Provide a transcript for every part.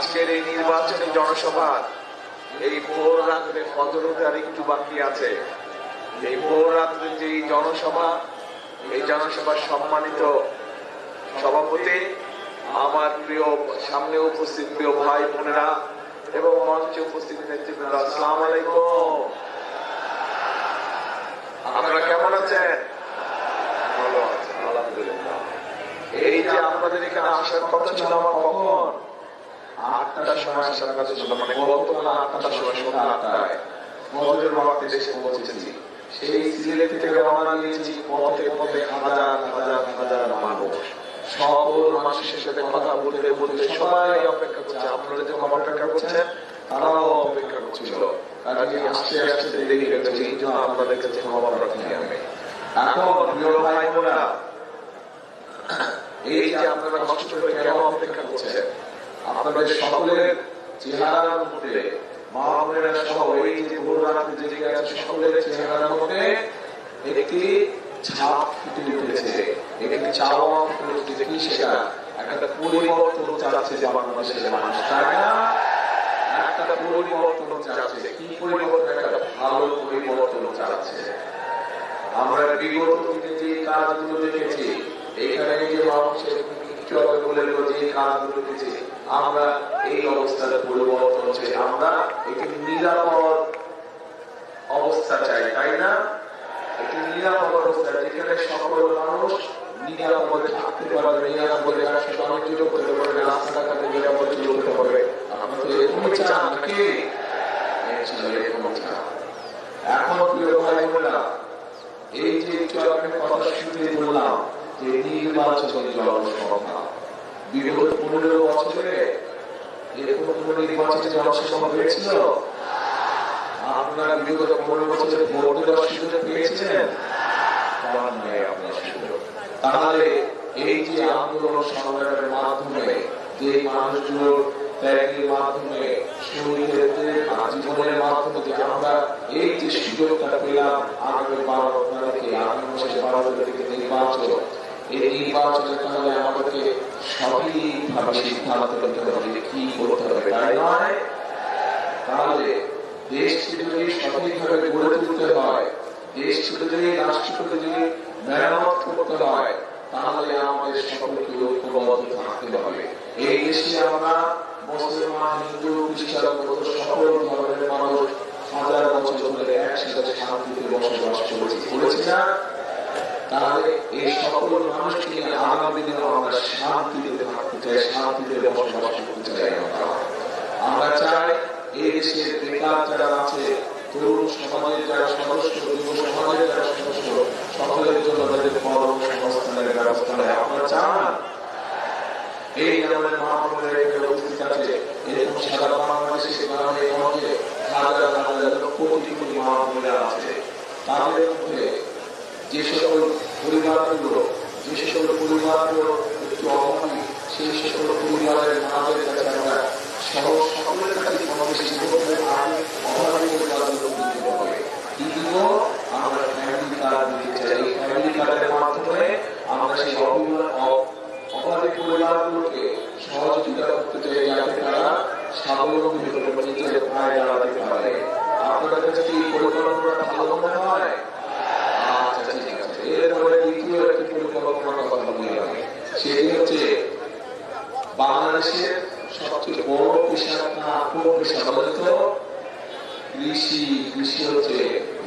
আজকের এই নির্বাচনী জনসভা এই ভোর রাত্রে ফজরতে আর একটু বাকি আছে। এই ভোর রাত্রে যে জনসভা, এই জনসভার সম্মানিত সভাপতি, আমার প্রিয় সামনে উপস্থিত প্রিয় ভাই বোনেরা এবং মঞ্চে উপস্থিত নেতৃবৃন্দ, আসসালামু আলাইকুম। আপনারা কেমন আছেন? ভালো আছেন, আলহামদুলিল্লাহ। এই যে আপনাদের এখানে আসার কথা ছিল আমার কখন 8টার সময় আসার কথা ছিল, মানে গতকাল 8টার সময়, সন্ধ্যা 8টায় ফজরের ওয়াক্তে এসে পৌঁছেছি। সেই সিলেট থেকে রওনা দিয়েছি, পথে পথে হাজার হাজার হাজার মানুষ, সকল মানুষের সাথে কথা বলতে বলতে সবাই অপেক্ষা করছে। আপনারা যখন অপেক্ষা করছেন তারাও অপেক্ষা করছিল। কাজে আসতে আসতে দেরি হয়ে গেছে, এই জন্য আপনাদের কাছে ক্ষমা প্রার্থী আমি। এখন প্রিয় ভাই বোনেরা, এই যে আপনারা কষ্ট করে কেন অপেক্ষা করছেন, আপনাদের সকলের চেহারার মধ্যে, মা বোনেরা সহ এই যে ভোর রাতে জেগে আছে, সকলের চেহারার মধ্যে একটি ছাপ ফুটে উঠেছে, একটি চাওয়া ফুটে উঠেছে। কি সেটা? একটা পরিবর্তন চাচ্ছে বাংলাদেশের মানুষ, তাই না? একটা পরিবর্তন চাচ্ছে। কি পরিবর্তন? একটা ভালো পরিবর্তন চাচ্ছে। আমরা বিগত দিনে যে কাজগুলো দেখেছি, এইখানে যে মানুষের বলে যে কাজগুলো দেখেছি, আমরা এই অবস্থার পরিবর্তন হচ্ছে। আমরা একটি নিরাপদ অবস্থা চাই, তাই না? একটি নিরাপদ অবস্থা যেখানে সকল মানুষ নিরাপদে থাকতে পারবে, নিরাপদে বাণিজ্য করতে পারবে, রাস্তাঘাটে নিরাপদে চলতে পারবে। আমরা তো এরকমই চান নাকি? এখন প্রিয় ভাই বোনেরা, এই যে আমি কথা শুনতে বললাম যে নির্বাচনী জনসভা, বিগত 15 বছরে এরকম কোন নির্বাচনী জনসভা হয়েছিল? আপনারা বিগত 15 বছরে ভোট দেওয়ার সুযোগ পেয়েছেন? তাহলে এই যে আন্দোলন সংগ্রামের মাধ্যমে, যে মানুষগুলোর ত্যাগের মাধ্যমে, শহীদের জীবনের মাধ্যমে থেকে আমরা এই যে সুযোগটা পেলাম, আগামী 12 তারিখে, আগামী মাসের 12 তারিখে নির্বাচন, এই নির্বাচনের কারণে আমাদেরকে সঠিকভাবে সিদ্ধান্ত নিতে হবে কি করতে হবে, তাই নয়? তাহলে দেশকে যদি সঠিকভাবে গড়ে তুলতে হয়, দেশকে যদি, রাষ্ট্রকে যদি মেরামত করতে হয়, তাহলে আমাদের সকলকে ঐক্যবদ্ধ থাকতে হবে। এই দেশে আমরা মুসলমান, হিন্দু, খ্রিস্টান, সকল ধর্মের মানুষ হাজার বছর ধরে একসাথে শান্তিতে বসবাস করেছি না? তাহলে এই সকল মানুষকে নিয়ে আগামী দিনে আমরা শান্তিতে থাকতে চাই, শান্তিতে বসবাস করতে চাই। আমরা চাই এই দেশের বেকার যারা আছে, তরুণ সমাজের যারা সদস্য, যুব সমাজের যারা সদস্য, সকলের জন্য তাদের কর্মসংস্থানের ব্যবস্থা নেয়। আপনারা চান? এই আমাদের মা বোনেরা এখানে উপস্থিত আছে, এরকম সারা বাংলাদেশে গ্রামে গঞ্জে হাজার হাজার কোটি কোটি মা বোনেরা আছে। তাদের মধ্যে যে সকল পরিবারগুলো একটু অভাবী, সেই সকল পরিবারের মাদের কাছে আমরা সকলের কাছে সমাবেশী অভাবী পরিবারগুলো দিতে হবে। কি দিব? আমরা ফ্যামিলি কার্ড দিতে চাই। এই ফ্যামিলি কার্ডের মাধ্যমে আমরা সেই অভাবী পরিবারগুলোকে সহযোগিতা করতে চাই, যাতে তারা স্বাবলম্বী হতে পারে, নিজের পায়ে দাঁড়াতে পারে। আপনাদের কাছে কি পরিকল্পনাটা ভালো মনে হয়? আচ্ছা, ঠিক আছে। এরপরে দ্বিতীয় একটি পরিকল্পনার কথা বলি আমি, সেটি হচ্ছে বাংলাদেশের সবচেয়ে বড় পেশা না কোন পেশা বলেন তো? কৃষি। কৃষি হচ্ছে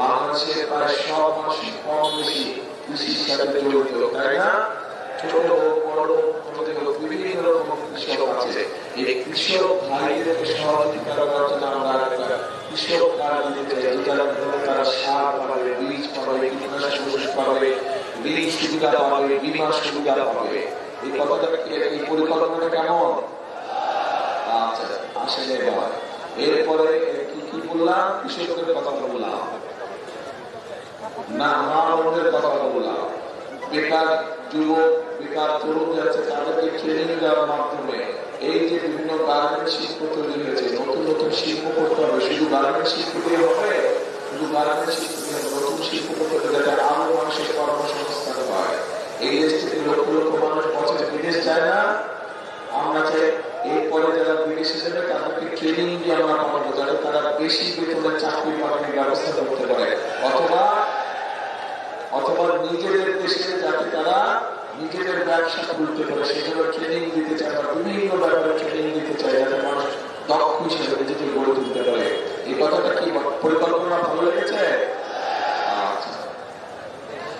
বাংলাদেশের প্রায় সব মানুষ কম বেশি কৃষির সাথে জড়িত, তাই না? ছোট বড় বিভিন্ন রকম কৃষক আছে। এই কৃষক ভাইদেরকে সহযোগিতা করার জন্য আমরা কৃষক কার্ড দিতে চাই, তারা সার পাবে, বীজ পাবে, কীটনাশক ওষুধ পাবে, ঋণ সুবিধা পাবে, বীমা সুবিধা পাবে। এই কথাটা, এই পরিকল্পনা কেমন? আচ্ছা, আসেন এবার। এরপরে কি বললাম? কৃষকদের কথা বললাম না, মা বোনদের কথা বললাম। বেকার যুবক, বেকার তরুণ আছে, তাদেরকে ট্রেনিং দেওয়ার মাধ্যমে এই যে বিভিন্ন গার্মেন্টস শিল্প তৈরি হয়েছে, নতুন নতুন শিল্প করতে হবে। শুধু গার্মেন্টস শিল্প দিয়ে হবে? শুধু গার্মেন্টস শিল্প দিয়ে নতুন শিল্প করতে হবে, যাতে আরো মানুষের কর্মসংস্থান হয়। এই দেশ থেকে লক্ষ লক্ষ মানুষ বছরে বিদেশ যায় না? আমরা চাই এরপরে যারা বিদেশে ট্রেনিং দিয়ে আমরা পাবো, যাতে তারা বেশি বেতনে চাকরি বাকরির ব্যবস্থা করতে পারে, অথবা অথবা নিজেদের দেশে যাতে তারা নিজেদের ব্যবসা খুলতে পারে সেজন্য ট্রেনিং দিতে চায়, বা বিভিন্ন ব্যাপারে ট্রেনিং দিতে চায়, যাতে মানুষ দক্ষ হিসেবে নিজেকে গড়ে তুলতে পারে। এই কথাটা কি পরিকল্পনা ভালো লেগেছে? আচ্ছা,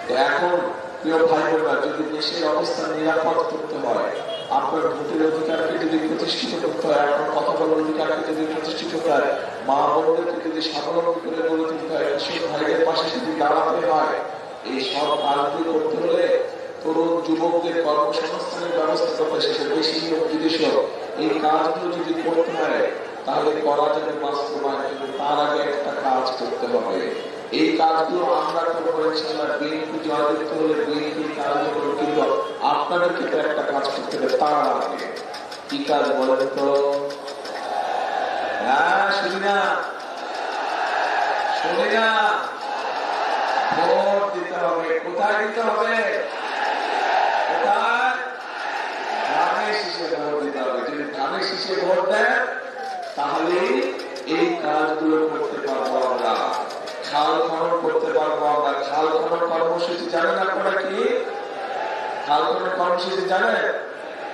তো এখন প্রিয় ভাই বোনেরা, যদি দেশের অবস্থা নিরাপদ করতে হয়, আপনার ভোটের অধিকারকে যদি প্রতিষ্ঠিত করতে হয়, আপনার কথা বলার অধিকারকে যদি প্রতিষ্ঠিত হয়, মা বোনদেরকে যদি স্বাবলম্বী করে গড়ে তুলতে হয়, কৃষক ভাইদের পাশে যদি দাঁড়াতে হয়, এই সব কাজগুলো করতে হলে তরুণ যুবকদের কর্মসংস্থানের ব্যবস্থা করতে, সেটা দেশি হোক বিদেশি হোক, এই কাজগুলো যদি করতে হয় তাহলে করা যাবে বাস্তবায়ন। কিন্তু তার আগে একটা কাজ করতে হবে। এই কাজগুলো আমরা করবো ইনশাআল্লাহ। বিএনপি জয় দিতে হলে বিএনপির কাজগুলো, কিন্তু আপনাদেরকে তো একটা কাজ করতে হবে তার আগে। কি কাজ বলেন তো? হ্যাঁ, শুনি না, শুনি না। ভোট দিতে হবে। কোথায় দিতে হবে? কোথায়? ধানের শীষে ভোট দিতে হবে। যদি ধানের শীষে ভোট দেন তাহলে এই কাজগুলো করতে পারবো আমরা। খাল খনন করতে পারবো আমরা। খাল খনন কর্মসূচি জানেন আপনারা কি? খাল খনন কর্মসূচি জানেন?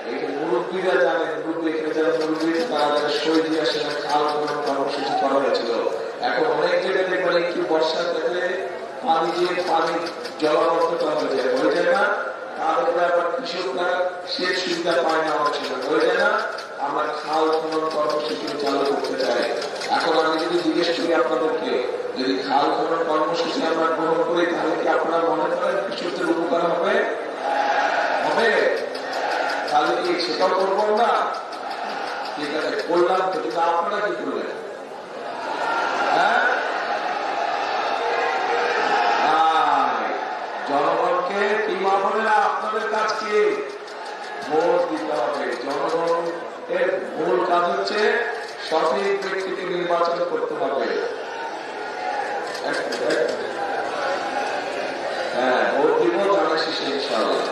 এই মুরব্বীরা জানেন, মুরব্বী এখানে যারা মুরব্বী তারা যারা শহীদ দিয়ে আসেন, খাল খনন কর্মসূচি করা হয়েছিল। এখন অনেক জায়গায় দেখবেন একটু বর্ষা থেকে পানি দিয়ে পানি জলাবদ্ধতা হয়ে যায়, হয়ে যায় না? তারপরে আবার কৃষকরা সেচ সুবিধা পায় না, অনেক সময় হয়ে যায় না? আমরা খাল খনন কর্মসূচি চালু করতে চাই। এখন আমি যদি জিজ্ঞেস করি আপনাদেরকে, যদি খাল খনন কর্মসূচি আমরা গ্রহণ করি তাহলে কি আপনারা মনে করেন কৃষকদের উপকার হবে? হবে? তাহলে কি সেটাও করবো না? ঠিক আছে, করলাম তো, কিন্তু আপনারা কি করলেন? হ্যাঁ, জনগণকে কি মাপবে না? আপনাদের কাজ কি? ভোট দিতে হবে। জনগণের মূল কাজ হচ্ছে সঠিক ব্যক্তিকে নির্বাচন করতে হবে। হ্যাঁ, ভোট দিব ধানের শীষে ইনশাআল্লাহ।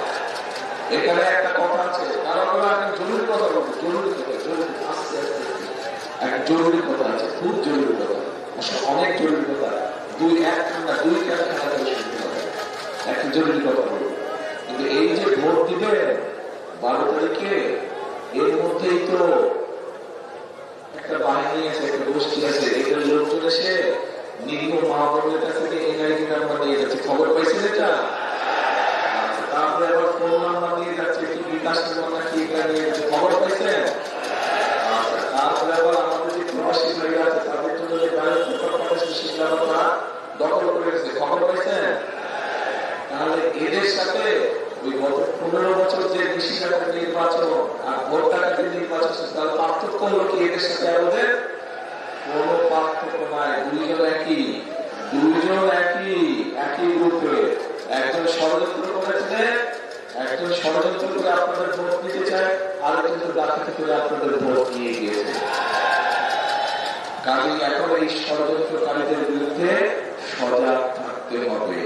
এখানে একটা কথা আছে, কারণ একটা জরুরি কথা বলবো, জরুরি কথা, জরুরি, আস্তে আস্তে একটা জরুরি কথা আছে, খুব জরুরি কথা, অনেক জরুরি কথা। দুই কারখানা করে শুনতে হবে। একটা জরুরি কথা বলবো, কিন্তু এই যে ভোট দিবে 12 তারিখে, এর মধ্যেই তো একটা বাহিনী আছে, একটা গোষ্ঠী আছে, এদের লোকজন এসে নিরীহ মা বোনের কাছ থেকে এনআইডি নাম্বার নিয়ে যাচ্ছে। খবর পাইছেন এটা? তারপরে আবার ফোন নাম্বার নিয়ে যাচ্ছে, কি বিকাশ নাম্বার কি নিয়ে যাচ্ছে, খবর পাইছেন? তারপরে আবার আমাদের যে প্রবাসী ভাইরা আছে তাদের জন্য যে শিক্ষা দখল করে গেছে, খবর পাইছেন? তাহলে এদের সাথে ওই গত 15 বছর যে বেশি টাকার নির্বাচন আর ভোট টাকাতে নির্বাচন, তার পার্থক্য হলো কি? এদের সাথে আমাদের কোন পার্থক্য নাই। দুইজন একই গ্রুপে। একজন ষড়যন্ত্র করেছিলেন, একজন ষড়যন্ত্র করে আপনাদের ভোট নিতে চায়, আরেকজন ডাকাতি করে আপনাদের ভোট নিয়ে গিয়েছে। কাজে এখন এই ষড়যন্ত্রকারীদের বিরুদ্ধে সজাগ থাকতে হবে।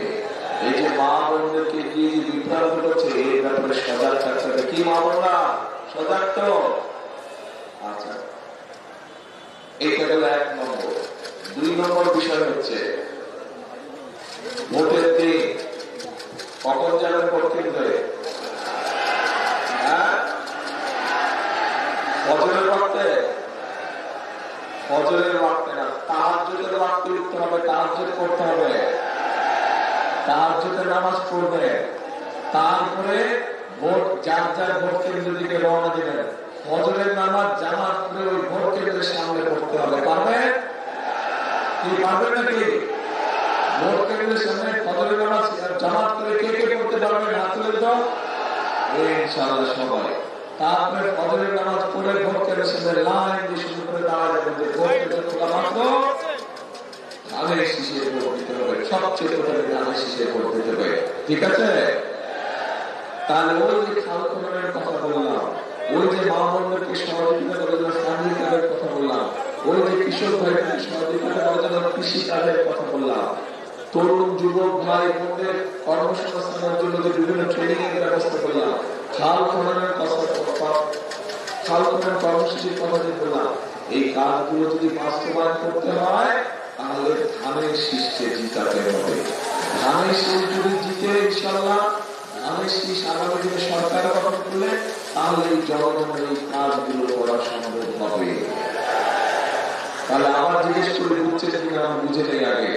এই যে মা বোনদেরকে দিয়ে যে বিভ্রান্ত করছে, এই ব্যাপারে সজাগ থাকতে হবে। কি মা বোনরা সজাগ তো? আচ্ছা, এইটা গেল 1 নম্বর। 2 নম্বর বিষয় হচ্ছে ভোটের দিন কখন যাবেন ভোট কেন্দ্রে? ফজরের ওয়াক্তে? ফজরের ওয়াক্তে না, তাহাজ্জুদের ওয়াক্তে উঠতে হবে, তাহাজ্জুদ করতে হবে, তাহাজ্জুদের নামাজ পড়বে, তারপরে ভোট যার যার ভোট কেন্দ্রের দিকে রওনা দিবেন। ফজরের নামাজ জামাত করে ওই ভোট কেন্দ্রের সামনে পড়তে হবে। পারবে কি? পারবে নাকি? ভোট কেন্দ্রের সামনে ফজরের নামাজ জামাত করে কে কে পড়তে পারবেন? হাত তুলে দাও। ইনশাআল্লাহ সবাই। তারপরে ফজরের নামাজ পড়ে ভোট কেন্দ্রের সামনে লাইন দিয়ে শুরু করে দাঁড়ায় যাবেন। ভোট কেন্দ্র খোলা মাত্র ধানের শীষে ভোট দিতে হবে। সবচেয়ে প্রথমে ধানের শীষে ভোট দিতে হবে। ঠিক আছে? তাহলে ওই যে খাল খননের কথা বললাম, ওই যে মা বোনদেরকে সহযোগিতা করার জন্য ফ্যামিলি কার্ডের কথা বললাম, ওই যে কৃষক ভাইদেরকে সহযোগিতা করার জন্য কৃষি কার্ডের কথা বললাম, তরুণ যুবক ভাই বোনদের কর্মসংস্থানের জন্য যে বিভিন্ন ট্রেনিং এর ব্যবস্থা করলাম, খাল খননের কথা, খাল খনন কর্মসূচি কর্মসূচির কথা যে বললাম, এই কাজগুলো যদি বাস্তবায়ন করতে হয় তাহলে ধানের শীষকে জিতাতে হবে। ধানের শীষ যদি জিতে ইনশাআল্লাহ, ধানের শীষ আগামী দিনে সরকার গঠন করলে তাহলে এই জনগণের এই কাজগুলো করা সম্ভব হবে। তাহলে আবার জিজ্ঞেস করে বুঝছে কিনা, আমি বুঝে নেই আগে।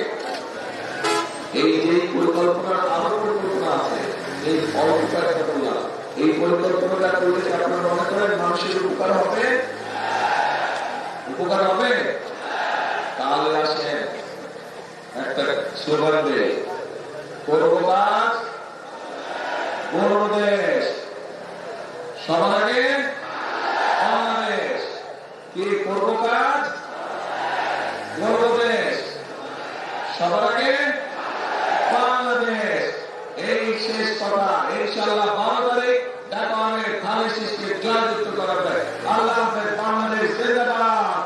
এই যে পরিকল্পনা, আরো পরিকল্পনা আছে, এই অল্পটা বললাম, এই পরিকল্পনাটা করলে কি আপনারা মনে করেন মানুষের উপকার হবে? উপকার হবে? তাহলে আসেন একটা স্লোগান দিয়ে, করবো কাজ করবো দেশ, সবার আগে বাংলাদেশ। কি করবো কাজ করবো দেশ, সবার আগে বাংলাদেশ। এই শেষ কথা। ইনশাআল্লাহ 12 তারিখ দেখা হবে ধানের শীষকে জয়যুক্ত করাবে। আল্লাহ হাফেজ। বাংলাদেশ জিন্দাবাদ।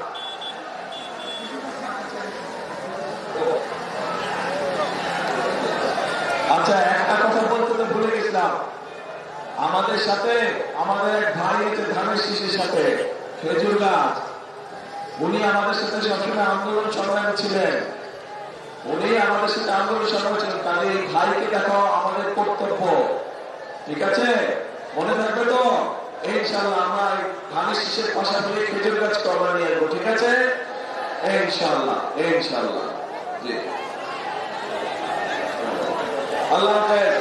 আচ্ছা, একটা কথা বলতে তো ভুলে গেছিলাম। আমাদের সাথে আমাদের এক ভাই আছে ধানের শীষের সাথে, খেজুর গাছ। উনি আমাদের সাথে সবসময় আন্দোলন সংগ্রামে ছিলেন। উনি আমাদের সাথে আন্দোলন সংগ্রামে ছিলেন। তাহলে এই ভাইকে দেখো আমাদের কর্তব্য। ঠিক আছে, মনে থাকবে তো? ইনশাআল্লাহ আমরা ধানের শীষের পাশাপাশি খেজুর গাছ আমরা নিয়ে আসবো। ঠিক আছে, ইনশাআল্লাহ ইনশাআল্লাহ। জি, আল্লাহ হাফেজ।